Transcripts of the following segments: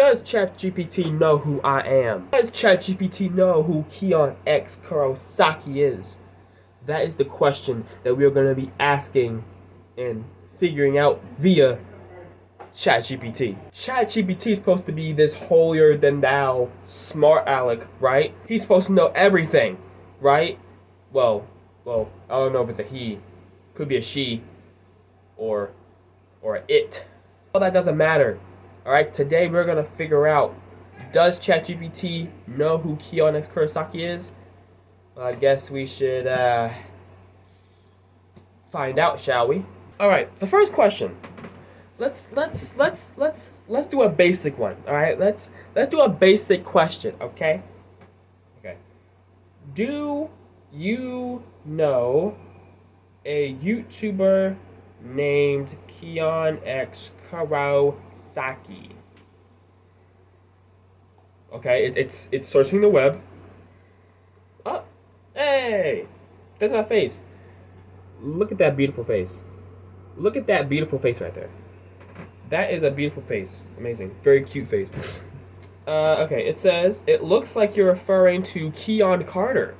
Does ChatGPT know who I am? Does ChatGPT know who Keon X Kurosaki is? That is the question that we are going to be asking and figuring out via ChatGPT. ChatGPT is supposed to be this holier than thou smart aleck, right? He's supposed to know everything, right? Well, I don't know if it's a he, could be a she, or a it. All that doesn't matter. All right, today we're gonna figure out, does ChatGPT know who Keon X Kurosaki is? Well, I guess we should find out, shall we? All right, the first question. Let's do a basic one. All right, let's do a basic question. Okay. Do you know a YouTuber named Keon X Kurosaki? Okay, it's searching the web. Oh, hey, that's my face. Look at that beautiful face. Look at that beautiful face right there. That is a beautiful face. Amazing. Very cute face. Okay, it says, it looks like you're referring to Keon Carter,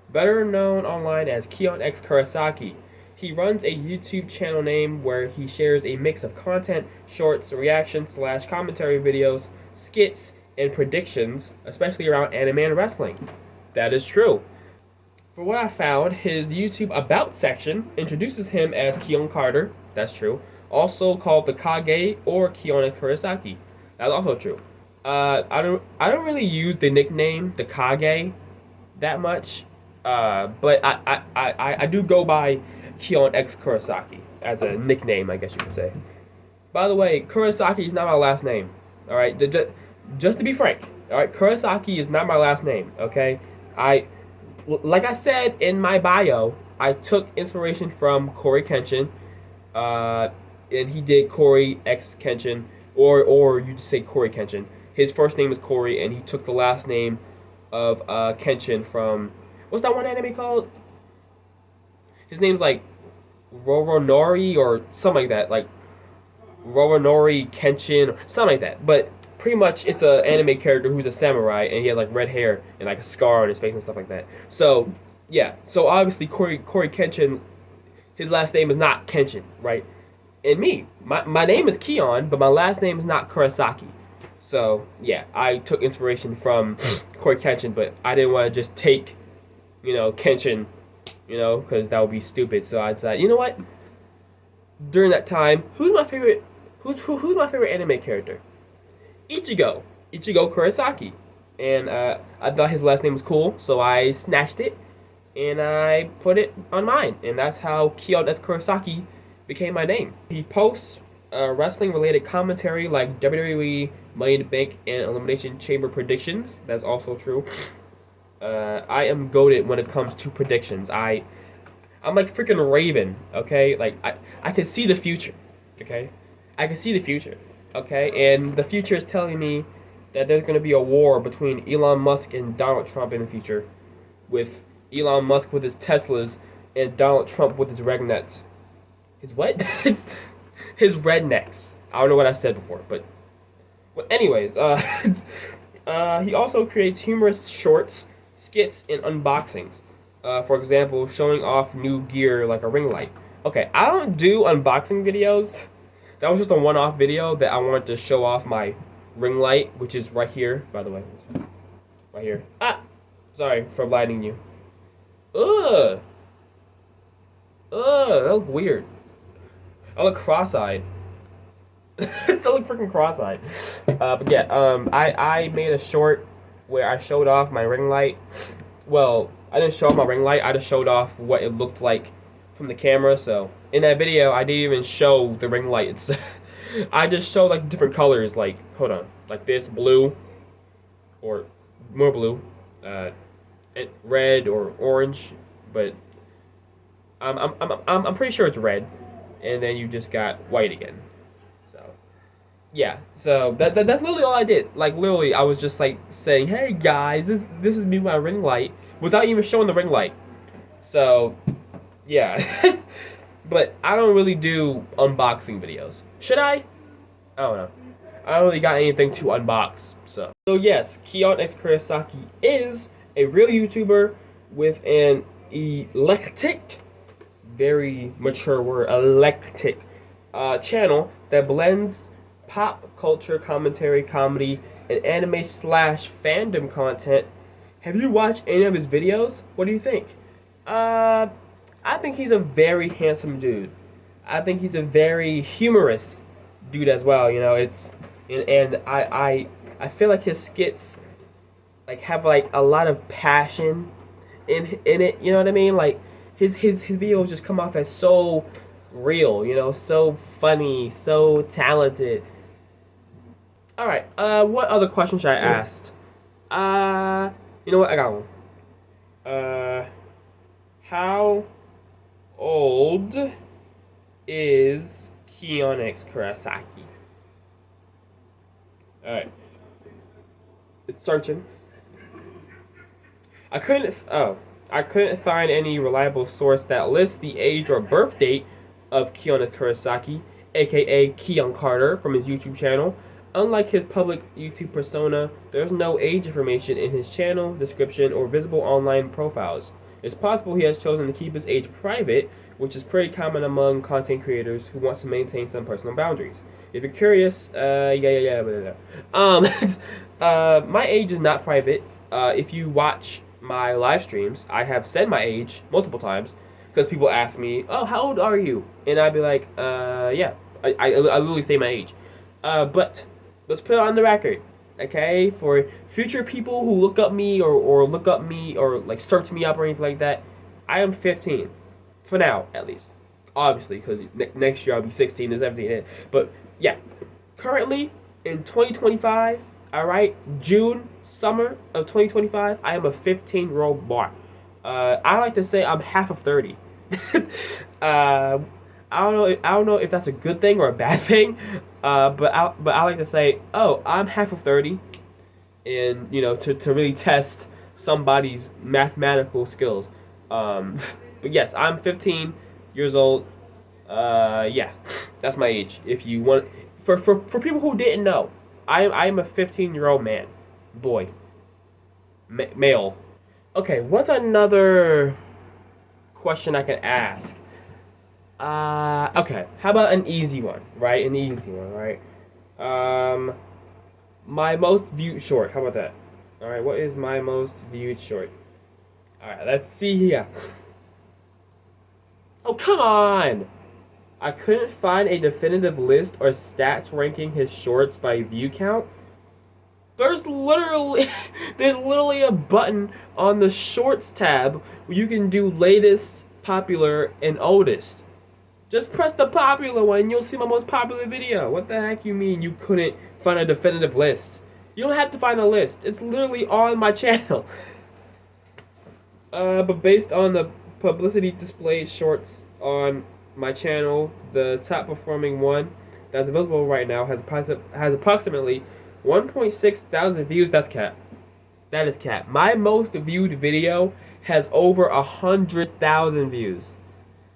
better known online as Keon X Kurosaki. He runs a YouTube channel name where he shares a mix of content, shorts, reactions / commentary videos, skits, and predictions, especially around anime and wrestling. That is true. For what I found, his YouTube About section introduces him as Keon Carter. That's true. Also called the Kage or Keon X Kurosaki. That's also true. I don't really use the nickname the Kage that much, but I do go by Keon X Kurosaki as a nickname, I guess you could say. By the way, Kurosaki is not my last name. All right, just to be frank. All right, Kurosaki is not my last name. Okay, like I said in my bio, I took inspiration from Corey Kenshin, and he did Corey X Kenshin, or you just say Corey Kenshin. His first name is Corey, and he took the last name of Kenshin from, what's that one anime called? His name's like Roronori or something like that, like Roronori Kenshin or something like that. But pretty much it's an anime character who's a samurai, and he has like red hair and like a scar on his face and stuff like that. So yeah, so obviously Corey Kenshin, his last name is not Kenshin, right? And me, my name is Keon, but my last name is not Kurosaki. So yeah, I took inspiration from Corey Kenshin, but I didn't want to just take, Kenshin, because that would be stupid. So I decided, you know what? During that time, who's my favorite anime character? Ichigo Kurosaki, and I thought his last name was cool, so I snatched it and I put it on mine, and that's how Keon X Kurosaki became my name. He posts wrestling-related commentary like WWE, Money in the Bank, and Elimination Chamber predictions. That's also true. I am goated when it comes to predictions. I'm like freaking Raven, okay? Like, I can see the future, okay? I can see the future, okay? And the future is telling me that there's going to be a war between Elon Musk and Donald Trump in the future, with Elon Musk with his Teslas and Donald Trump with his rednecks. His what? his rednecks. I don't know what I said before, but anyways, he also creates humorous shorts, skits, and unboxings. For example, showing off new gear like a ring light. Okay, I don't do unboxing videos. That was just a one-off video that I wanted to show off my ring light, which is right here, by the way. Right here. Ah! Sorry for blinding you. Ugh! That looked weird. I look cross-eyed. I look freaking cross-eyed. But yeah, I made a short where I showed off my ring light. Well, I didn't show off my ring light. I just showed off what it looked like from the camera. So in that video, I didn't even show the ring light. I just showed like different colors. Like, hold on, like this blue, or more blue, red or orange. But I'm pretty sure it's red. And then you just got white again. So yeah, so that's literally all I did. Like, literally, I was just like saying, hey guys, this is me with my ring light, without even showing the ring light. So yeah. But I don't really do unboxing videos. Should I? I don't know. I don't really got anything to unbox. So yes, Keon X Kurosaki is a real YouTuber with an eclectic, very mature word, eclectic channel that blends pop culture commentary, comedy, and anime slash fandom content. Have you watched any of his videos? What do you think? I think he's a very handsome dude. I think he's a very humorous dude as well. You know, I feel like his skits like have like a lot of passion in it. You know what I mean? Like his videos just come off as so real. You know, so funny, so talented. All right. What other question should I ask? You know what? I got one. How old is Keon X Kurosaki? Alright. It's searching. I couldn't find any reliable source that lists the age or birth date of Keon X Kurosaki, aka Keon Carter, from his YouTube channel. Unlike his public YouTube persona, there's no age information in his channel, description, or visible online profiles. It's possible he has chosen to keep his age private, which is pretty common among content creators who want to maintain some personal boundaries. If you're curious, my age is not private. If you watch my live streams, I have said my age multiple times because people ask me, "Oh, how old are you?" And I'd be like, yeah, I literally say my age. But let's put it on the record, okay? For future people who look up me or look up me or like search me up or anything like that, I am 15. For now, at least. Obviously, because next year I'll be 16 and 17. But yeah, currently in 2025, alright, June, summer of 2025, I am a 15-year-old boy. I like to say I'm half of 30. I don't know if that's a good thing or a bad thing, but I like to say, oh, I'm half of 30, and you know, to really test somebody's mathematical skills. But yes, I'm 15 years old. Yeah, that's my age. If you want, for people who didn't know, I am a 15-year-old man, boy, male. Okay, what's another question I can ask? Okay. How about an easy one, right? An easy one, right? My most viewed short. How about that? All right. What is my most viewed short? All right. Let's see here. Oh, come on! I couldn't find a definitive list or stats ranking his shorts by view count. There's literally a button on the shorts tab where you can do latest, popular, and oldest. Just press the popular one and you'll see my most popular video. What the heck you mean you couldn't find a definitive list? You don't have to find a list. It's literally on my channel. But based on the publicity display shorts on my channel, the top performing one that's available right now has approximately 1.6 thousand views. That's cap. That is cap. My most viewed video has over 100,000 views.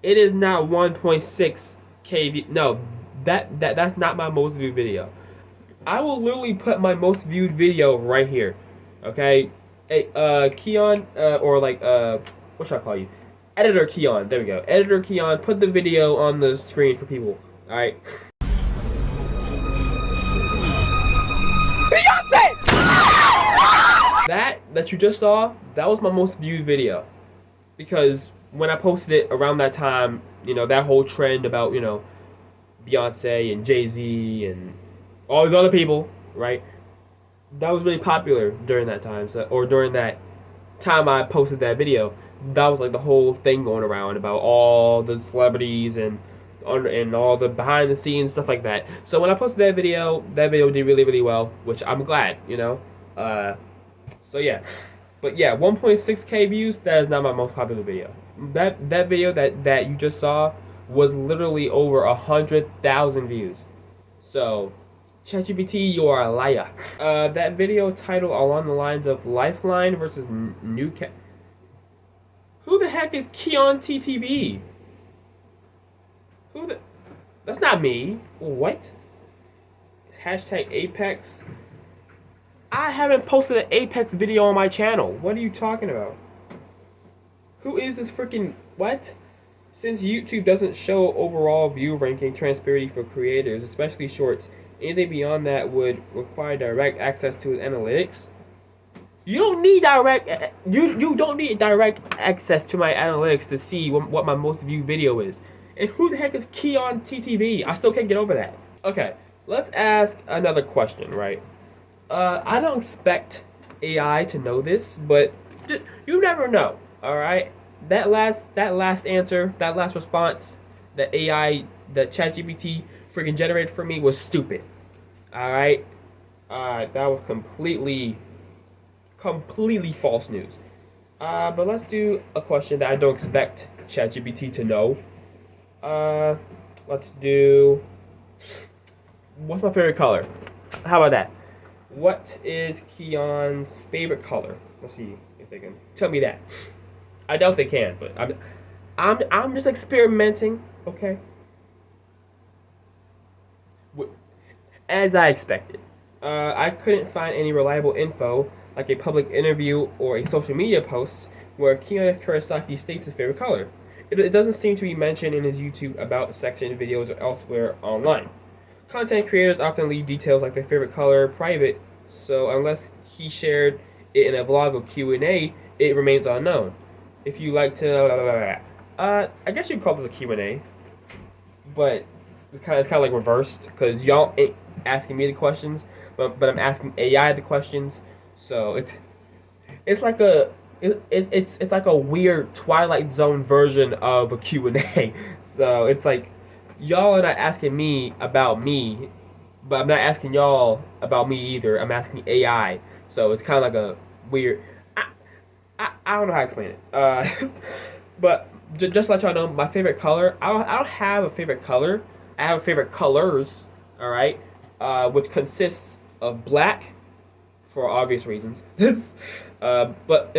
It is not 1.6k views. No, that's not my most viewed video. I will literally put my most viewed video right here. Okay? Hey, Keon, or like, what should I call you? Editor Keon. There we go. Editor Keon, put the video on the screen for people. Alright? That you just saw, that was my most viewed video. Because when I posted it around that time, you know, that whole trend about, you know, Beyonce and Jay-Z and all these other people, right? That was really popular during that time. So, or during that time I posted that video, that was like the whole thing going around about all the celebrities and all the behind the scenes stuff like that. So when I posted that video did really, really well, which I'm glad, you know. So yeah. But yeah, 1.6k views, that is not my most popular video. That video that you just saw was literally over 100,000 views. So, ChatGPT, you are a liar. That video title along the lines of Lifeline versus Newcastle. Who the heck is Keon TTV? That's not me. What? Hashtag Apex. I haven't posted an Apex video on my channel. What are you talking about? Who is this freaking what? Since YouTube doesn't show overall view ranking transparency for creators, especially shorts, anything beyond that would require direct access to analytics. You don't need you don't need direct access to my analytics to see what my most viewed video is. And who the heck is Keon TTV? I still can't get over that. Okay, let's ask another question, right? I don't expect AI to know this, but you never know. All right, that last answer, that last response, that AI, that ChatGPT freaking generated for me was stupid. All right, that was completely false news. But let's do a question that I don't expect ChatGPT to know. Let's do. What's my favorite color? How about that? What is Keon's favorite color? Let's see if they can tell me that. I doubt they can, but I'm just experimenting, okay? As I expected. I couldn't find any reliable info, like a public interview or a social media post, where Keon Kurosaki states his favorite color. It doesn't seem to be mentioned in his YouTube About section videos or elsewhere online. Content creators often leave details like their favorite color private, so unless he shared it in a vlog or Q&A, it remains unknown. If you like to... I guess you'd call this a Q&A, but it's kind of like reversed, because y'all ain't asking me the questions, but I'm asking AI the questions, so it's like it's like a weird Twilight Zone version of a Q&A. So it's like y'all are not asking me about me, but I'm not asking y'all about me either. I'm asking AI. So it's kind of like a weird. I don't know how to explain it. But just to let y'all know, my favorite color. I don't have a favorite color. I have favorite colors. All right, which consists of black, for obvious reasons. But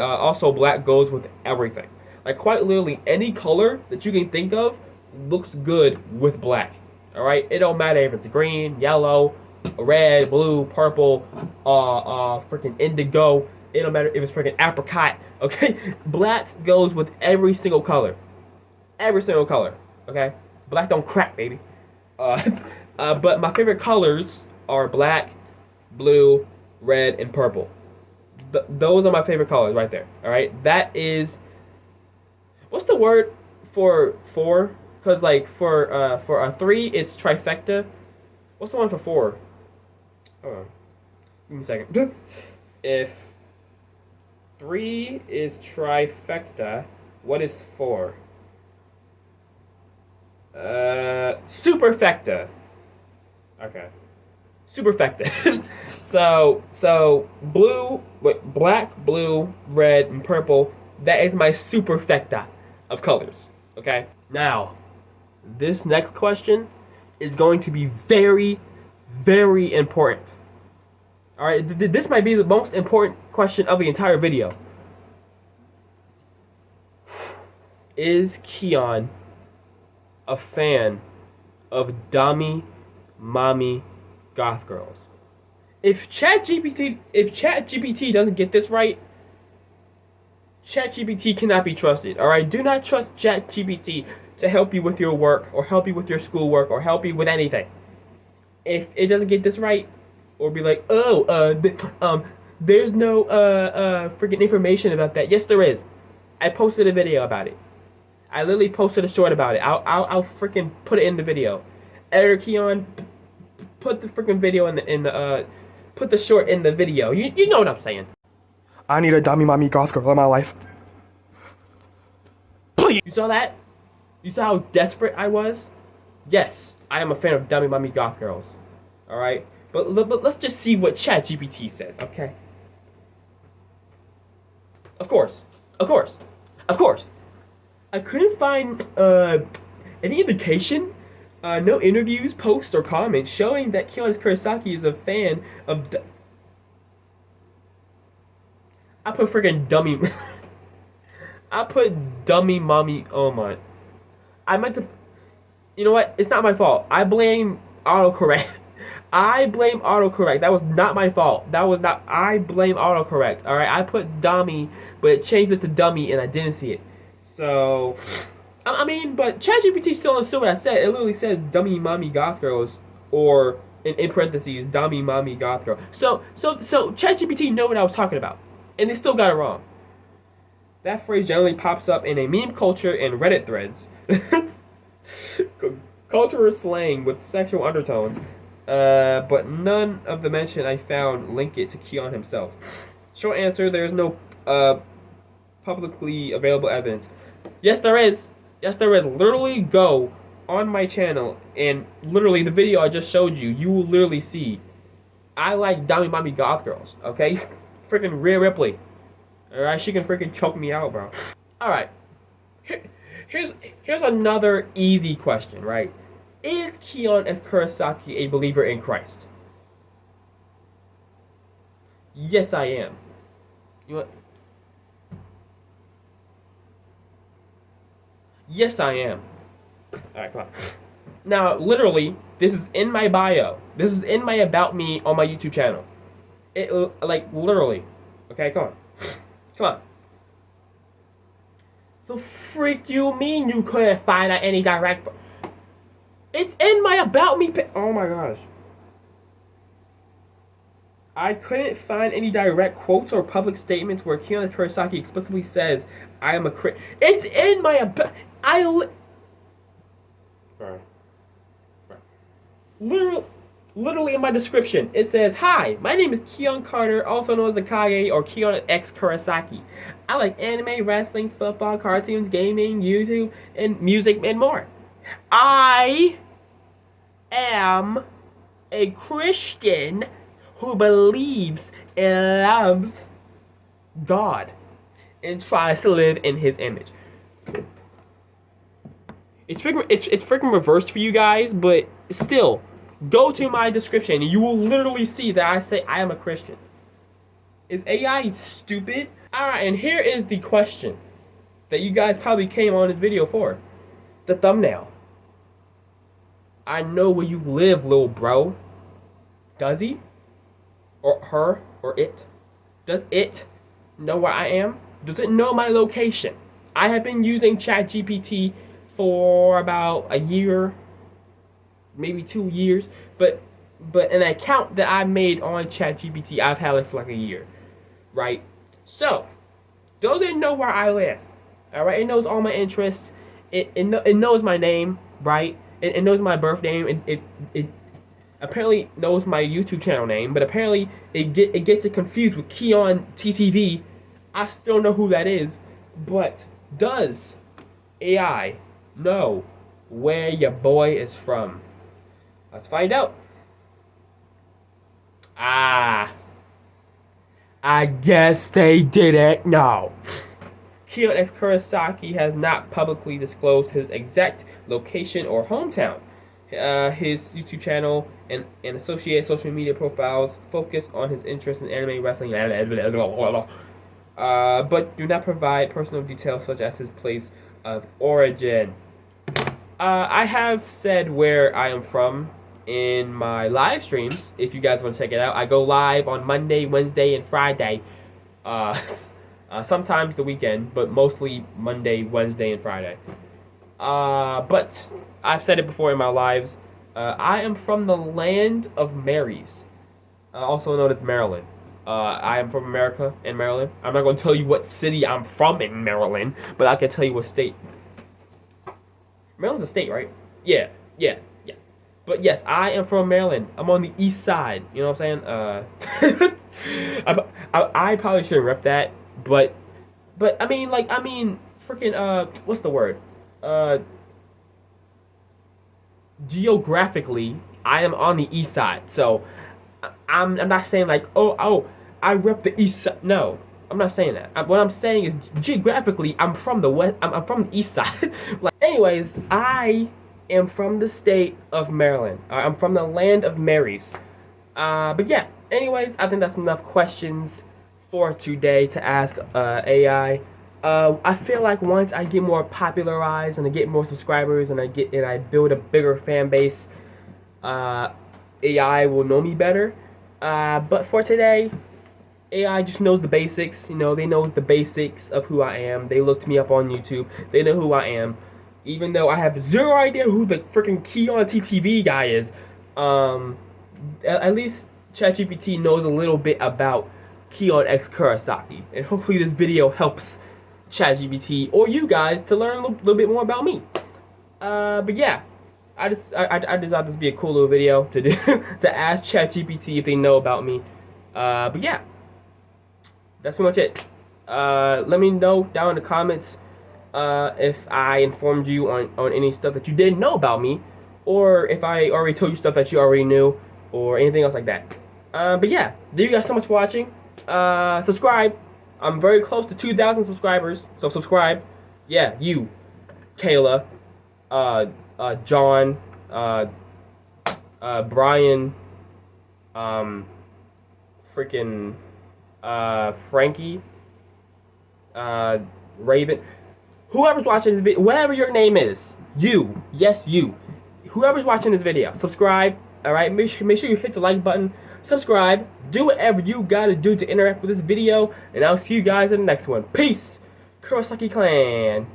also black goes with everything. Like quite literally any color that you can think of looks good with black. All right, it don't matter if it's green, yellow, red, blue, purple, freaking indigo. It don't matter if it's freaking apricot. Okay, black goes with every single color. Every single color. Okay, black don't crack, baby. But my favorite colors are black, blue, red, and purple. Those are my favorite colors right there. All right, that is. What's the word for four? Because like for a 3, it's trifecta. What's the one for 4? Hold on, give me a second. If 3 is trifecta, what is 4? Superfecta. Okay. Superfecta. so blue, black, blue, red, and purple. That is my superfecta of colors. Okay. Now, this next question is going to be very, very important. All right. This might be the most important question of the entire video. Is Keon a fan of dummy, mommy, goth girls? If ChatGPT doesn't get this right, ChatGPT cannot be trusted. All right, do not trust ChatGPT to help you with your work or help you with your schoolwork or help you with anything. If it doesn't get this right, or be like, there's no freaking information about that. Yes, there is. I posted a video about it. I literally posted a short about it. I'll freaking put it in the video. Editor Keon, put the freaking video in the put the short in the video. You know what I'm saying. I need a dummy mommy goth girl in my life. You saw that? You saw how desperate I was? Yes, I am a fan of dummy mommy goth girls. All right, but let's just see what ChatGPT says. Okay. Of course. I couldn't find any indication, no interviews, posts, or comments showing that Keon Kurosaki is a fan of. I put freaking dummy. I put dummy mommy. Oh my! I meant to. You know what? It's not my fault. I blame autocorrect. I blame autocorrect. That was not my fault. That was not. I blame autocorrect. All right, I put dummy, but it changed it to dummy, and I didn't see it. So, I mean, but ChatGPT still understood what I said. It literally says dummy mommy goth girls, or in parentheses, dummy mommy goth girl. So ChatGPT know what I was talking about, and they still got it wrong. That phrase generally pops up in a meme culture and Reddit threads. Cultural slang with sexual undertones, but none of the mention I found link it to Keon himself. Short answer: there is no publicly available evidence. Yes, there is. Yes, there is. Literally, go on my channel and literally the video I just showed you. You will literally see. I like Dummy Mommy Goth Girls. Okay, freaking Rhea Ripley. All right, she can freaking choke me out, bro. All right. Here's another easy question, right? Is Keon S. Kurosaki a believer in Christ? Yes, I am. You want? Yes, I am. All right, come on. Now, literally, this is in my bio. This is in my about me on my YouTube channel. It like literally. Okay, come on. Come on. The freak you mean you couldn't find out any direct? It's in my about me. Oh my gosh. I couldn't find any direct quotes or public statements where Keon Kurosaki explicitly says, "I am a Christian." It's in my about. Literally in my description, it says, "Hi, my name is Keon Carter, also known as the Kage or Keon X Kurosaki. I like anime, wrestling, football, cartoons, gaming, YouTube, and music, and more. I am a Christian who believes and loves God and tries to live in His image." It's freaking reversed for you guys, but still, go to my description and you will literally see that I say I am a Christian. Is AI stupid? Alright, and here is the question that you guys probably came on this video for. The thumbnail. I know where you live, little bro. Does he? Or her? Or it? Does it know where I am? Does it know my location? I have been using ChatGPT for about a year, maybe 2 years, but an account that I made on ChatGPT, I've had it for like a year, right? So, does it know where I live? All right, it knows all my interests. It knows my name, right? It knows my birth name. It apparently knows my YouTube channel name, but apparently it gets it confused with Keon TTV. I still know who that is, but does AI know where your boy is from? Let's find out. I guess they didn't know. Keon X Kurosaki has not publicly disclosed his exact location or hometown. His YouTube channel and associated social media profiles focus on his interest in anime, wrestling, but do not provide personal details such as his place of origin. I have said where I am from in my live streams. If you guys want to check it out, I go live on Monday, Wednesday, and Friday. Sometimes the weekend, but mostly Monday, Wednesday, and Friday. But I've said it before in my lives. I am from the land of Marys, also known as Maryland. I am from America and Maryland. I'm not going to tell you what city I'm from in Maryland, but I can tell you what state. Maryland's a state, right? Yeah. But yes, I am from Maryland. I'm on the east side. You know what I'm saying? I probably shouldn't rep that, but I mean, freaking what's the word? Geographically, I am on the east side. So I'm not saying like oh I rep the east side. No, I'm not saying that. What I'm saying is geographically, I'm from the west. I'm from the east side. Anyways, I am from the state of Maryland. I'm from the land of Marys. But yeah. Anyways, I think that's enough questions for today to ask AI. I feel like once I get more popularized and I get more subscribers and I build a bigger fan base, AI will know me better. But for today, AI just knows the basics. You know, they know the basics of who I am. They looked me up on YouTube. They know who I am. Even though I have zero idea who the freaking Keon TTV guy is, at least ChatGPT knows a little bit about Keon X Kurosaki. And hopefully this video helps ChatGPT or you guys to learn a little bit more about me. But yeah, I just thought this would be a cool little video to do to ask ChatGPT if they know about me. But yeah, that's pretty much it. Let me know down in the comments if I informed you on any stuff that you didn't know about me, or if I already told you stuff that you already knew, or anything else like that. But yeah, thank you guys so much for watching. Subscribe. I'm very close to 2,000 subscribers, so subscribe. Yeah, you, Kayla, John, Brian, freaking, Frankie, Raven, whoever's watching this video, whatever your name is, you, yes, you, whoever's watching this video, subscribe. All right, make sure you hit the like button, subscribe, do whatever you gotta do to interact with this video, and I'll see you guys in the next one. Peace, Kurosaki Clan.